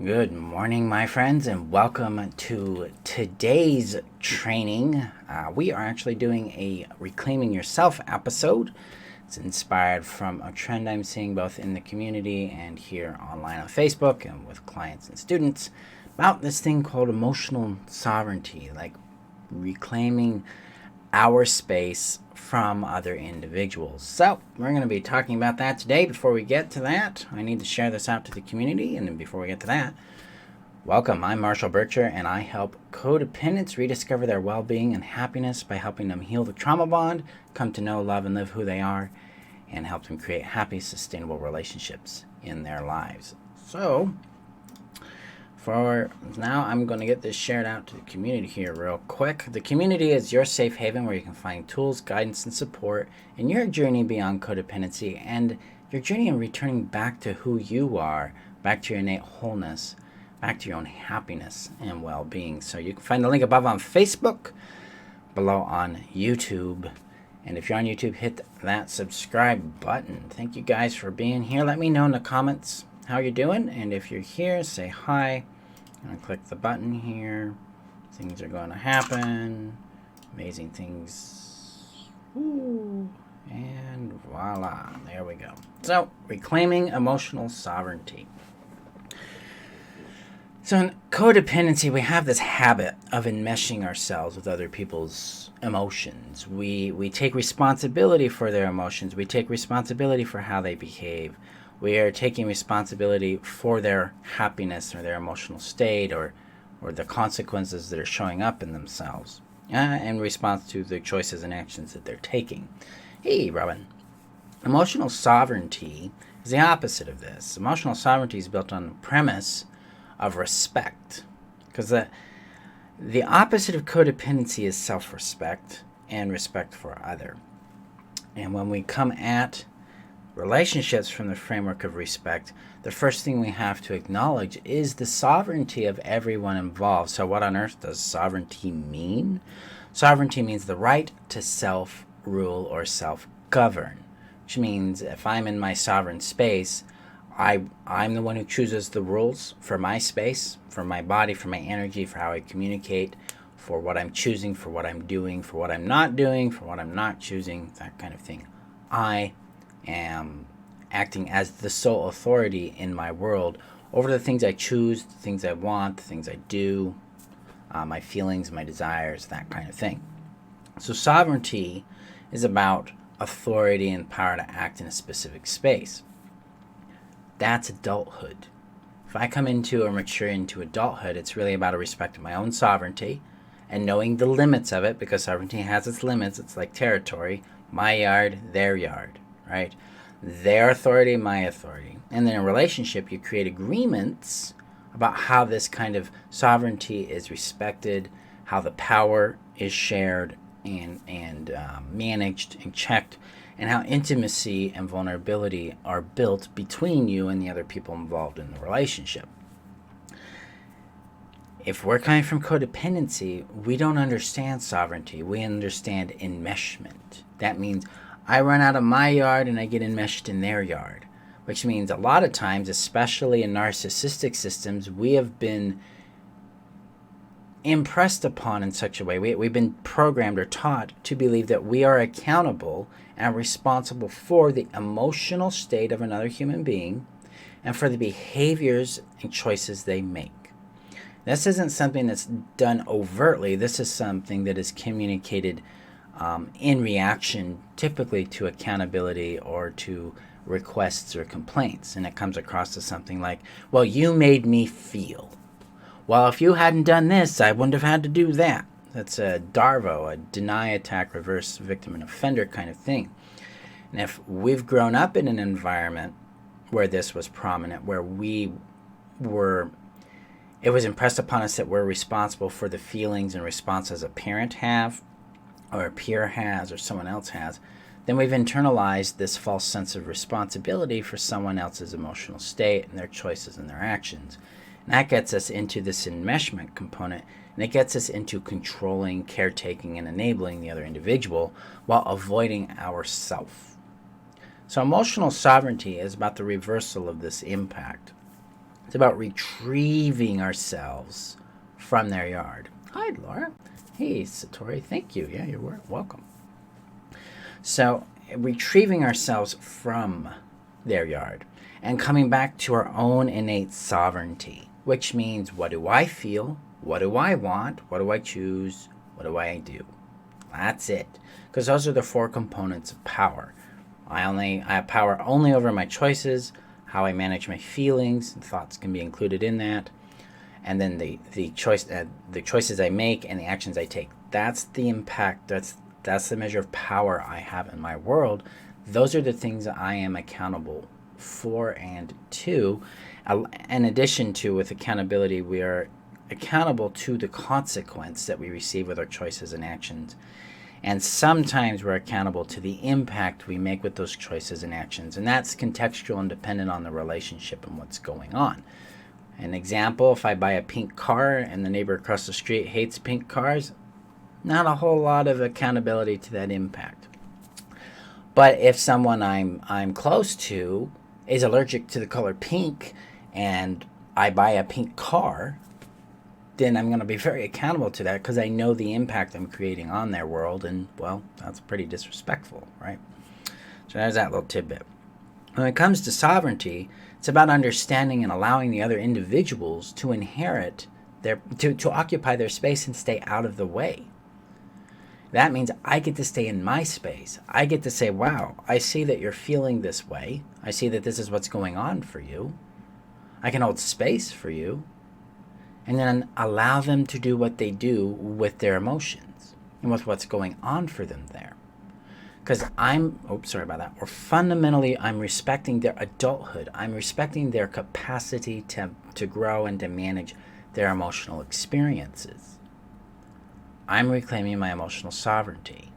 Good morning, my friends, and welcome to today's training. We are actually doing a Reclaiming Yourself episode. It's inspired from a trend I'm seeing both in the community and here online on Facebook and with clients and students about this thing called emotional sovereignty, like reclaiming our space from other individuals. So, we're going to be talking about that today. Before we get to that, I need to share this out to the community. And then before we get to that, welcome. I'm Marshall Burtcher, and I help codependents rediscover their well-being and happiness by helping them heal the trauma bond, come to know, love, and live who they are, and help them create happy, sustainable relationships in their lives. So, for now, I'm going to get this shared out to the community here real quick. The community is your safe haven where you can find tools, guidance, and support in your journey beyond codependency and your journey in returning back to who you are, back to your innate wholeness, back to your own happiness and well-being. So you can find the link above on Facebook, below on YouTube. And if you're on YouTube, hit that subscribe button. Thank you guys for being here. Let me know in the comments how you're doing. And if you're here, say hi. I'm going to click the button here. Things are going to happen. Amazing things. Ooh. And voila. There we go. So, reclaiming emotional sovereignty. So in codependency, we have this habit of enmeshing ourselves with other people's emotions. We take responsibility for their emotions. We take responsibility for how they behave. We are taking responsibility for their happiness or their emotional state or the consequences that are showing up in themselves in response to the choices and actions that they're taking. Hey, Robin. Emotional sovereignty is the opposite of this. Emotional sovereignty is built on the premise of respect. Because the opposite of codependency is self-respect and respect for other. And when we come at relationships from the framework of respect, the first thing we have to acknowledge is the sovereignty of everyone involved. So what on earth does sovereignty mean? Sovereignty means the right to self-rule or self-govern, which means if I'm in my sovereign space, I'm the one who chooses the rules for my space, for my body, for my energy, for how I communicate, for what I'm choosing, for what I'm doing, for what I'm not doing, for what I'm not choosing, that kind of thing. I am acting as the sole authority in my world over the things I choose, the things I want, the things I do, my feelings, my desires, that kind of thing. So sovereignty is about authority and power to act in a specific space. That's adulthood. If I come into or mature into adulthood, it's really about a respect of my own sovereignty and knowing the limits of it, because sovereignty has its limits. It's like territory. My yard, their yard, right? Their authority, my authority. And then in a relationship, you create agreements about how this kind of sovereignty is respected, how the power is shared and managed and checked, and how intimacy and vulnerability are built between you and the other people involved in the relationship. If we're coming from codependency, we don't understand sovereignty. We understand enmeshment. That means I run out of my yard and I get enmeshed in their yard, which means a lot of times, especially in narcissistic systems, we have been impressed upon in such a way. We've been programmed or taught to believe that we are accountable and responsible for the emotional state of another human being and for the behaviors and choices they make. This isn't something that's done overtly. This is something that is communicated in reaction, typically to accountability or to requests or complaints. And it comes across as something like, well, you made me feel. Well, if you hadn't done this, I wouldn't have had to do that. That's a DARVO, a deny, attack, reverse, victim, and offender kind of thing. And if we've grown up in an environment where this was prominent, where it was impressed upon us that we're responsible for the feelings and responses a parent have, or a peer has, or someone else has, then we've internalized this false sense of responsibility for someone else's emotional state and their choices and their actions. And that gets us into this enmeshment component, and it gets us into controlling, caretaking, and enabling the other individual while avoiding ourself. So emotional sovereignty is about the reversal of this impact. It's about retrieving ourselves from their yard. Hi, Laura. Hey, Satori. Thank you. Yeah, you're welcome. So, retrieving ourselves from their yard and coming back to our own innate sovereignty, which means, what do I feel? What do I want? What do I choose? What do I do? That's it. Because those are the 4 components of power. I have power only over my choices, how I manage my feelings, thoughts can be included in that, and then the choices I make and the actions I take. That's the impact. That's the measure of power I have in my world. Those are the things that I am accountable for and to. In addition to, with accountability, we are accountable to the consequence that we receive with our choices and actions. And sometimes we're accountable to the impact we make with those choices and actions. And that's contextual and dependent on the relationship and what's going on. An example, if I buy a pink car and the neighbor across the street hates pink cars, not a whole lot of accountability to that impact. But if someone I'm close to is allergic to the color pink and I buy a pink car, then I'm going to be very accountable to that because I know the impact I'm creating on their world, and, well, that's pretty disrespectful, right? So there's that little tidbit. When it comes to sovereignty, it's about understanding and allowing the other individuals to inherit to occupy their space and stay out of the way. That means I get to stay in my space. I get to say, wow, I see that you're feeling this way. I see that this is what's going on for you. I can hold space for you. And then allow them to do what they do with their emotions and with what's going on for them there. Because fundamentally, I'm respecting their adulthood. I'm respecting their capacity to grow and to manage their emotional experiences. I'm reclaiming my emotional sovereignty.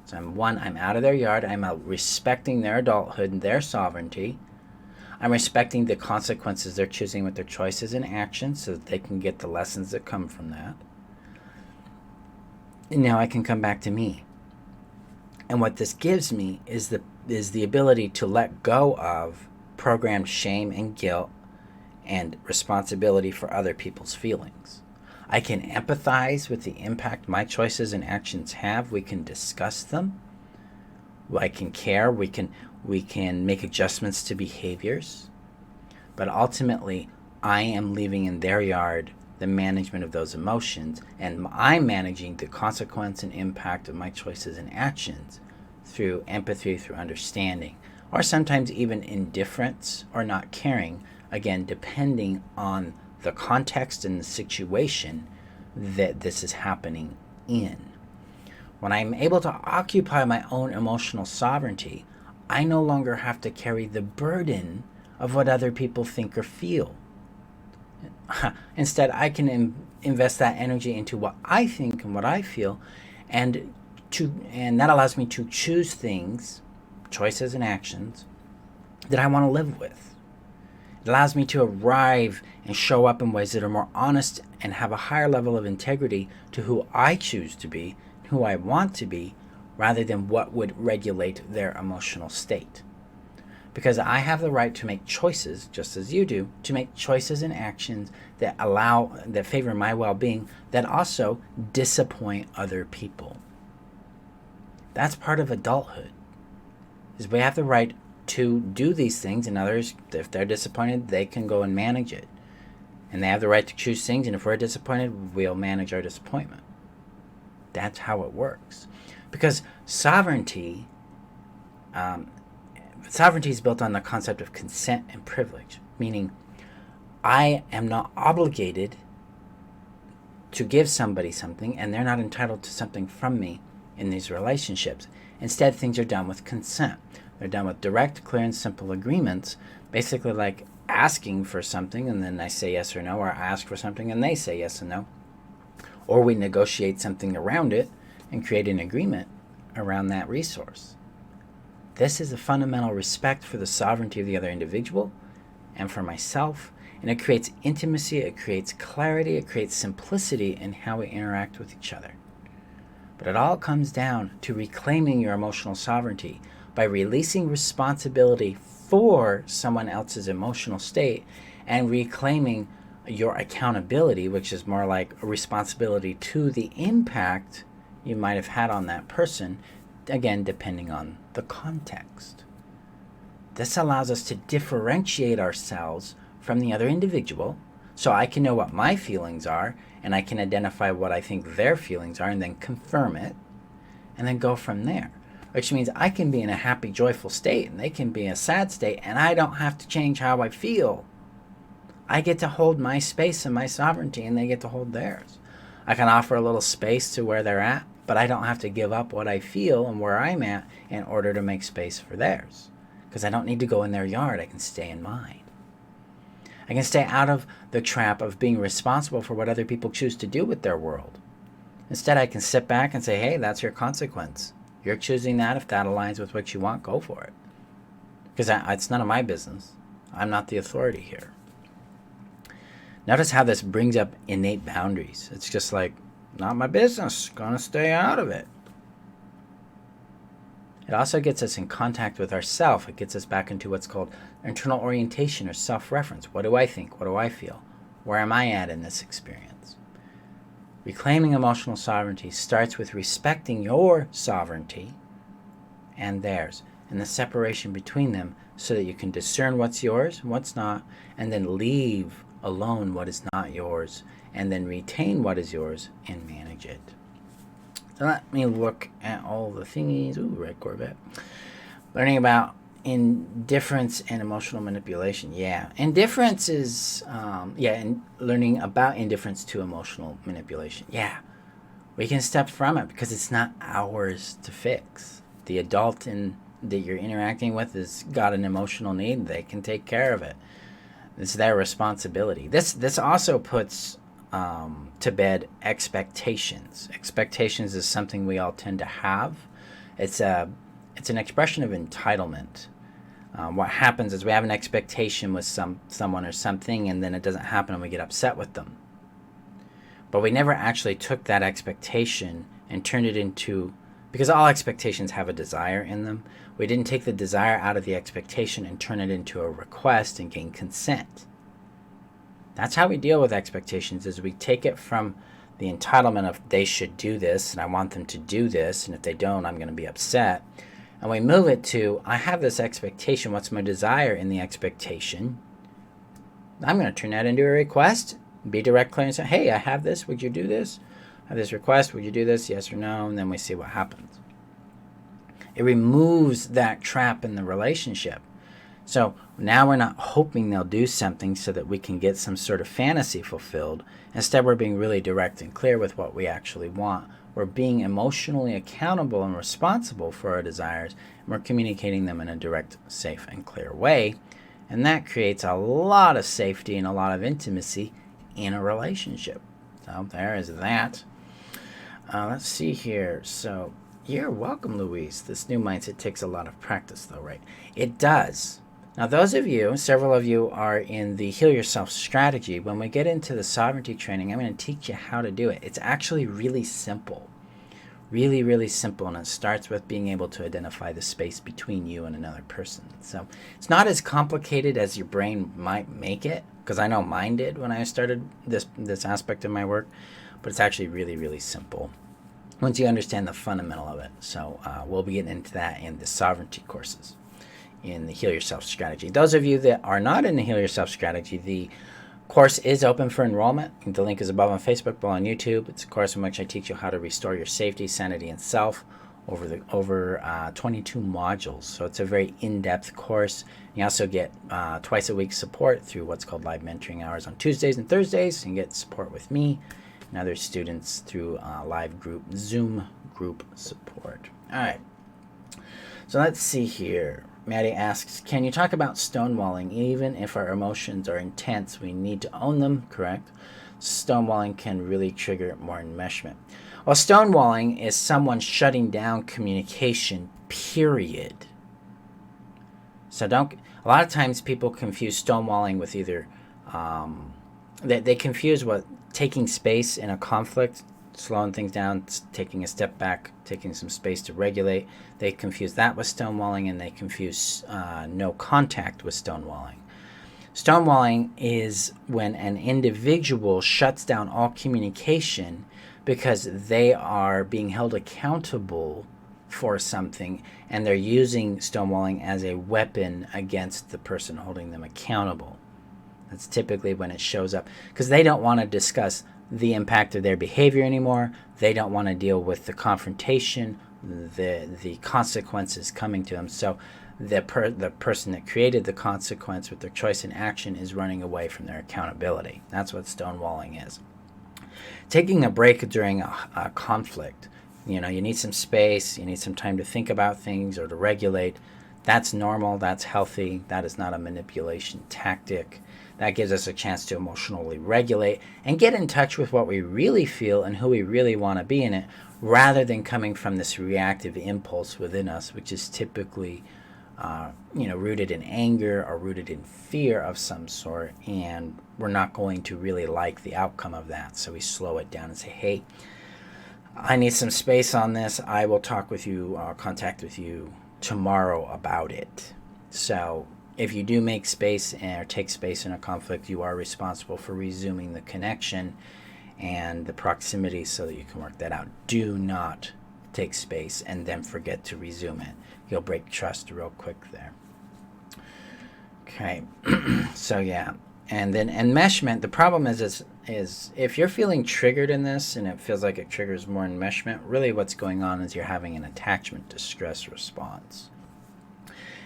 So I'm out of their yard. I'm respecting their adulthood and their sovereignty. I'm respecting the consequences they're choosing with their choices and actions so that they can get the lessons that come from that. And now I can come back to me. And what this gives me is the ability to let go of programmed shame and guilt and responsibility for other people's feelings. I can empathize with the impact my choices and actions have. We can discuss them. I can care. We can make adjustments to behaviors. But ultimately, I am leaving in their yard the management of those emotions, and I'm managing the consequence and impact of my choices and actions through empathy, through understanding, or sometimes even indifference or not caring, again, depending on the context and the situation that this is happening in. When I'm able to occupy my own emotional sovereignty, I no longer have to carry the burden of what other people think or feel. Instead, I can invest that energy into what I think and what I feel, and that allows me to choose things, choices and actions, that I want to live with. It allows me to arrive and show up in ways that are more honest and have a higher level of integrity to who I choose to be, who I want to be, rather than what would regulate their emotional state. Because I have the right to make choices, just as you do, to make choices and actions that favor my well-being, that also disappoint other people. That's part of adulthood, is we have the right to do these things, and others, if they're disappointed, they can go and manage it. And they have the right to choose things, and if we're disappointed, we'll manage our disappointment. That's how it works. Because sovereignty is built on the concept of consent and privilege, meaning I am not obligated to give somebody something, and they're not entitled to something from me in these relationships. Instead, things are done with consent. They're done with direct, clear, and simple agreements, basically like asking for something, and then I say yes or no, or I ask for something, and they say yes and no. Or we negotiate something around it and create an agreement around that resource. This is a fundamental respect for the sovereignty of the other individual and for myself, and it creates intimacy, it creates clarity, it creates simplicity in how we interact with each other. But it all comes down to reclaiming your emotional sovereignty by releasing responsibility for someone else's emotional state and reclaiming your accountability, which is more like a responsibility to the impact you might have had on that person, again, depending on the context. This allows us to differentiate ourselves from the other individual, so I can know what my feelings are, and I can identify what I think their feelings are, and then confirm it, and then go from there. Which means I can be in a happy, joyful state, and they can be in a sad state, and I don't have to change how I feel. I get to hold my space and my sovereignty, and they get to hold theirs. I can offer a little space to where they're at, but I don't have to give up what I feel and where I'm at in order to make space for theirs. Because I don't need to go in their yard, I can stay in mine. I can stay out of the trap of being responsible for what other people choose to do with their world. Instead, I can sit back and say, hey, that's your consequence. You're choosing that. If that aligns with what you want, go for it. Because it's none of my business. I'm not the authority here. Notice how this brings up innate boundaries. It's just like, not my business. Gonna stay out of it. It also gets us in contact with ourself. It gets us back into what's called internal orientation or self-reference. What do I think? What do I feel? Where am I at in this experience? Reclaiming emotional sovereignty starts with respecting your sovereignty and theirs, and the separation between them, so that you can discern what's yours and what's not, and then leave alone what is not yours, and then retain what is yours and manage it. So let me look at all the thingies. Ooh, red Corvette. Learning about indifference and emotional manipulation. Yeah, indifference is, and learning about indifference to emotional manipulation. Yeah, we can step from it because it's not ours to fix. The adult that you're interacting with has got an emotional need. They can take care of it. It's their responsibility. This also puts to bed expectations. Expectations is something we all tend to have. It's an expression of entitlement. What happens is we have an expectation with someone or something, and then it doesn't happen, and we get upset with them. But we never actually took that expectation and turned it into, because all expectations have a desire in them, we didn't take the desire out of the expectation and turn it into a request and gain consent. That's how we deal with expectations, is we take it from the entitlement of they should do this and I want them to do this, and if they don't, I'm going to be upset. And we move it to, I have this expectation. What's my desire in the expectation? I'm going to turn that into a request. Be direct, clear, and say, hey, I have this. Would you do this? I have this request. Would you do this? Yes or no? And then we see what happens. It removes that trap in the relationship. So now we're not hoping they'll do something so that we can get some sort of fantasy fulfilled. Instead, we're being really direct and clear with what we actually want. We're being emotionally accountable and responsible for our desires, and we're communicating them in a direct, safe, and clear way. And that creates a lot of safety and a lot of intimacy in a relationship. So there is that. Let's see here. So you're welcome, Louise. This new mindset takes a lot of practice, though, right? It does. Now, those of you, several of you are in the Heal Yourself strategy. When we get into the sovereignty training, I'm going to teach you how to do it. It's actually really simple. Really, really simple, and it starts with being able to identify the space between you and another person. So it's not as complicated as your brain might make it, because I know mine did when I started this aspect of my work, but it's actually really, really simple once you understand the fundamental of it. So we'll be getting into that in the sovereignty courses in the Heal Yourself strategy. Those of you that are not in the Heal Yourself strategy, the course is open for enrollment. The link is above on Facebook, below on YouTube. It's a course in which I teach you how to restore your safety, sanity, and self over 22 modules. So it's a very in-depth course. You also get twice a week support through what's called live mentoring hours on Tuesdays and Thursdays. You can get support with me and other students through live group, Zoom group support. All right. So let's see here. Maddie asks, can you talk about stonewalling? Even if our emotions are intense, we need to own them, correct? Stonewalling can really trigger more enmeshment. Well, stonewalling is someone shutting down communication, period. So a lot of times people confuse stonewalling with either, they confuse what taking space in a conflict, slowing things down, taking a step back, taking some space to regulate. They confuse that with stonewalling, and they confuse no contact with stonewalling. Stonewalling is when an individual shuts down all communication because they are being held accountable for something, and they're using stonewalling as a weapon against the person holding them accountable. That's typically when it shows up, because they don't want to discuss the impact of their behavior anymore. They don't want to deal with the confrontation, the consequences coming to them. So the person that created the consequence with their choice and action is running away from their accountability. That's what stonewalling is. Taking a break during a conflict, you need some space, you need some time to think about things or to regulate. That's normal, that's healthy, that is not a manipulation tactic. That gives us a chance to emotionally regulate and get in touch with what we really feel and who we really want to be in it, rather than coming from this reactive impulse within us, which is typically rooted in anger or rooted in fear of some sort, and we're not going to really like the outcome of that. So we slow it down and say, hey, I need some space on this. I will talk with you, contact with you tomorrow about it. So if you do make space or take space in a conflict, you are responsible for resuming the connection and the proximity so that you can work that out. Do not take space and then forget to resume it. You'll break trust real quick there. Okay, so yeah. And then enmeshment, the problem is if you're feeling triggered in this and it feels like it triggers more enmeshment, really what's going on is you're having an attachment distress response.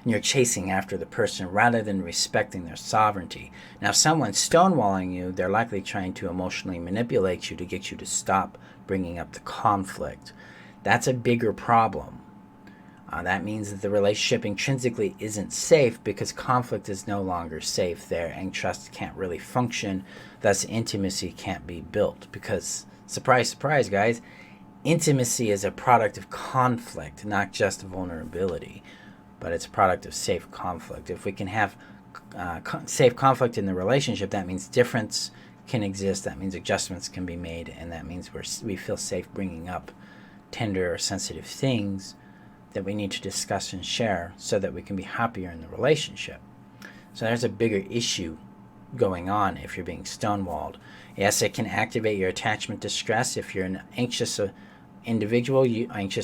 And you're chasing after the person rather than respecting their sovereignty. Now, if someone's stonewalling you, they're likely trying to emotionally manipulate you to get you to stop bringing up the conflict. That's a bigger problem. That means that the relationship intrinsically isn't safe because conflict is no longer safe there and trust can't really function. Thus, intimacy can't be built because, surprise, surprise, guys, intimacy is a product of conflict, not just vulnerability, but it's a product of safe conflict. If we can have safe conflict in the relationship, that means difference can exist, that means adjustments can be made, and that means we feel safe bringing up tender or sensitive things that we need to discuss and share so that we can be happier in the relationship. So there's a bigger issue going on if you're being stonewalled. Yes, it can activate your attachment distress. If you're an anxious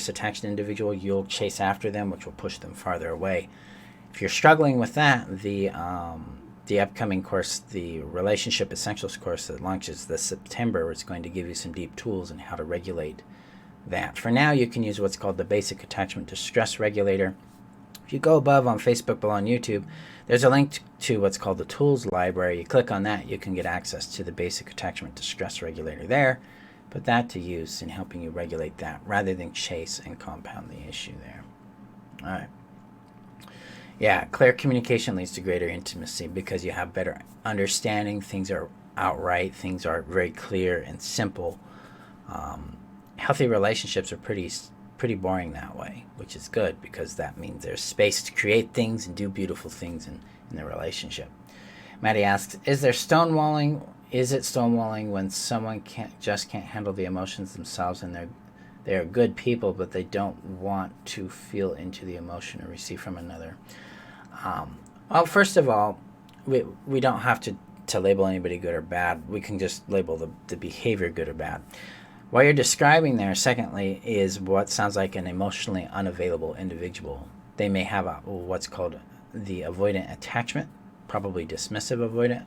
attached individual, you'll chase after them, which will push them farther away. If you're struggling with that, the upcoming course, the Relationship Essentials course that launches this September, is going to give you some deep tools on how to regulate that. For now, you can use what's called the Basic Attachment Distress Regulator. If you go above on Facebook, below on YouTube, there's a link to what's called the Tools Library. You click on that, you can get access to the Basic Attachment Distress Regulator there. Put that to use in helping you regulate that rather than chase and compound the issue there. All right. Yeah, clear communication leads to greater intimacy because you have better understanding. Things are outright. Things are very clear and simple. Healthy relationships are pretty boring that way, which is good because that means there's space to create things and do beautiful things in the relationship. Maddie asks, is it stonewalling when someone can't handle the emotions themselves and they're good people, but they don't want to feel into the emotion or receive from another? Well, first of all, we don't have to label anybody good or bad. We can just label the behavior good or bad. What you're describing there, secondly, is what sounds like an emotionally unavailable individual. They may have what's called the avoidant attachment, probably dismissive avoidant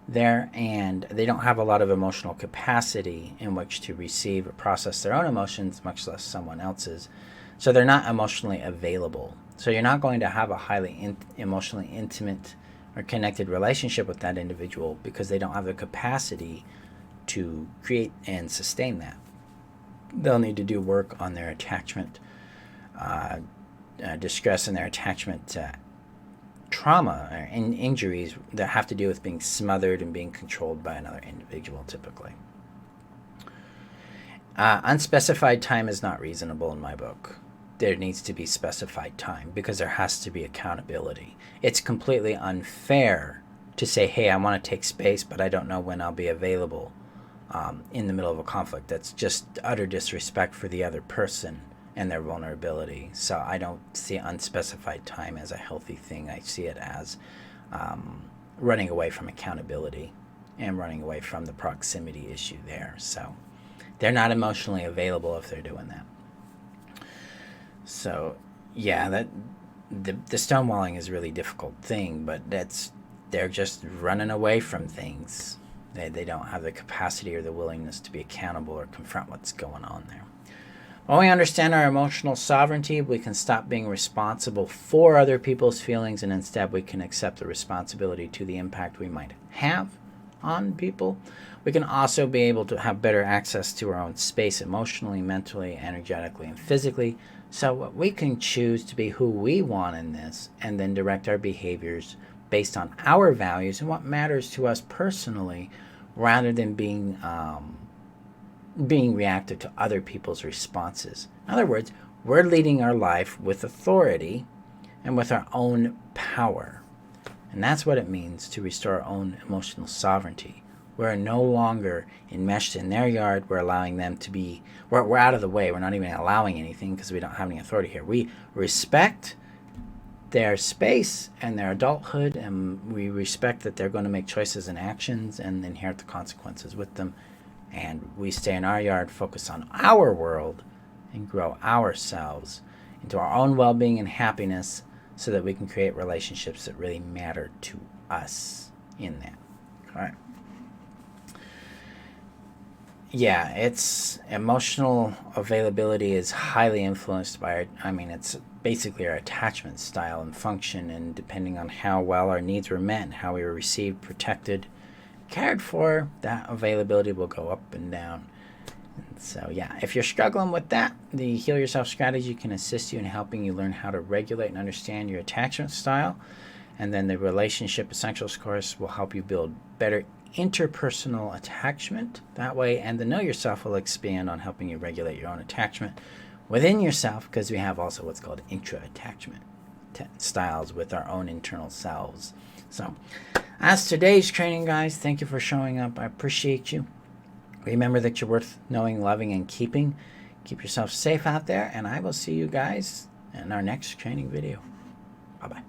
there, and they don't have a lot of emotional capacity in which to receive or process their own emotions, much less someone else's. So they're not emotionally available. So you're not going to have a highly emotionally intimate or connected relationship with that individual because they don't have the capacity to create and sustain that. They'll need to do work on their attachment distress and their attachment trauma or injuries that have to do with being smothered and being controlled by another individual, typically. Unspecified time is not reasonable in my book. There needs to be specified time because there has to be accountability. It's completely unfair to say, hey, I want to take space, but I don't know when I'll be available in the middle of a conflict. That's just utter disrespect for the other person and their vulnerability. So I don't see unspecified time as a healthy thing. I see it as running away from accountability and running away from the proximity issue there. So they're not emotionally available if they're doing that. So yeah, that the stonewalling is a really difficult thing, but they're just running away from things. They don't have the capacity or the willingness to be accountable or confront what's going on there. When we understand our emotional sovereignty, we can stop being responsible for other people's feelings, and instead we can accept the responsibility to the impact we might have on people. We can also be able to have better access to our own space emotionally, mentally, energetically, and physically, so we can choose to be who we want in this and then direct our behaviors based on our values and what matters to us personally, rather than being reactive to other people's responses. In other words, we're leading our life with authority and with our own power. And that's what it means to restore our own emotional sovereignty. We're no longer enmeshed in their yard. We're allowing them to be, we're out of the way. We're not even allowing anything because we don't have any authority here. We respect their space and their adulthood, and we respect that they're going to make choices and actions and inherit the consequences with them. And we stay in our yard, focus on our world, and grow ourselves into our own well-being and happiness so that we can create relationships that really matter to us in that. All right. Yeah, it's emotional availability is highly influenced by it's basically our attachment style and function, and depending on how well our needs were met and how we were received, protected, cared for, that availability will go up and down. And so yeah, if you're struggling with that, the Heal Yourself strategy can assist you in helping you learn how to regulate and understand your attachment style. And then the Relationship Essentials course will help you build better interpersonal attachment that way, and the Know Yourself will expand on helping you regulate your own attachment within yourself, because we have also what's called intra-attachment styles with our own internal selves. So that's today's training, guys. Thank you for showing up. I appreciate you. Remember that you're worth knowing, loving, and keeping. Keep yourself safe out there, and I will see you guys in our next training video. Bye-bye.